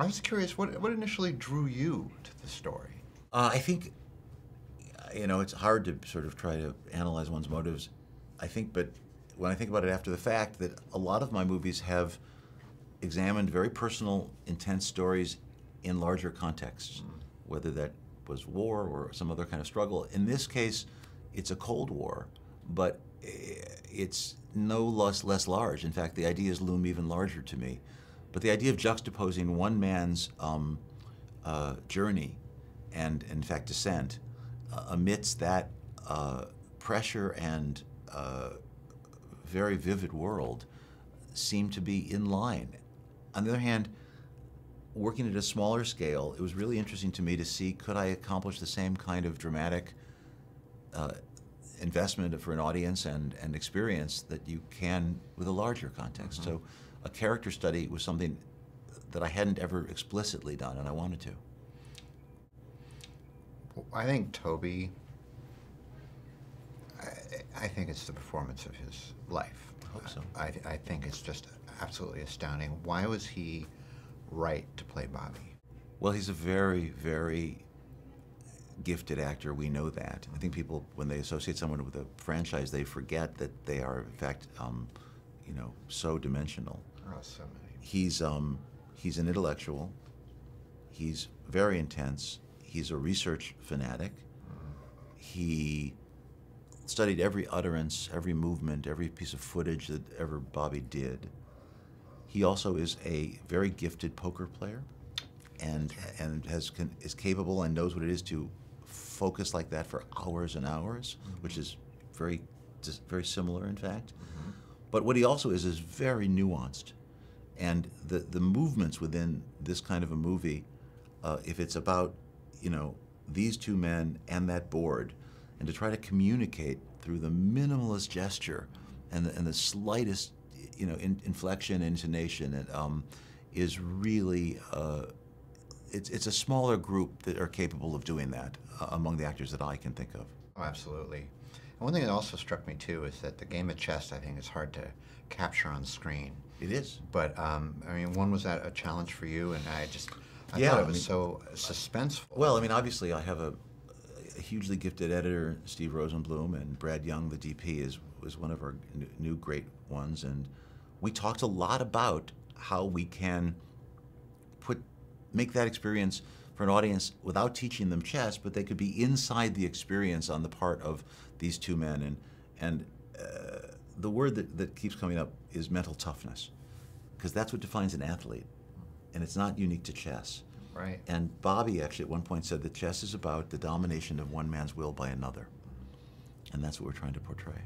I was curious, what initially drew you to the story? I think, it's hard to sort of try to analyze one's motives. I think, but when I think about it after the fact, that a lot of my movies have examined very personal, intense stories in larger contexts, whether that was war or some other kind of struggle. In this case, it's a Cold War, but it's no less large. In fact, the ideas loom even larger to me. But the idea of juxtaposing one man's journey and, in fact, descent amidst that pressure and very vivid world seemed to be in line. On the other hand, working at a smaller scale, it was really interesting to me to see, could I accomplish the same kind of dramatic investment for an audience and experience that you can with a larger context. So a character study was something that I hadn't ever explicitly done, and I wanted to. I think Toby, I think it's the performance of his life. I hope so. I think it's just absolutely astounding. Why was he right to play Bobby? Well, he's a very, very gifted actor. We know that. I think people, when they associate someone with a franchise, they forget that they are, in fact, so dimensional. Oh, so many. He's an intellectual. He's very intense. He's a research fanatic. He studied every utterance, every movement, every piece of footage that ever Bobby did. He also is a very gifted poker player, and is capable and knows what it is to focus like that for hours and hours, which is very similar, in fact. But what he also is very nuanced, and the movements within this kind of a movie, if it's about these two men and that board, and to try to communicate through the minimalist gesture and the slightest inflection, intonation, is really it's a smaller group that are capable of doing that among the actors that I can think of. Oh, absolutely. And one thing that also struck me too is that the game of chess, I think, is hard to capture on screen. It is. But one, was that a challenge for you? And I Yeah, thought it was so suspenseful. Well, obviously I have a hugely gifted editor, Steve Rosenblum, and Brad Young, the DP, was one of our new great ones, and we talked a lot about how we can make that experience for an audience without teaching them chess, but they could be inside the experience on the part of these two men. And the word that keeps coming up is mental toughness, because that's what defines an athlete, and it's not unique to chess. Right. And Bobby actually at one point said that chess is about the domination of one man's will by another, and that's what we're trying to portray.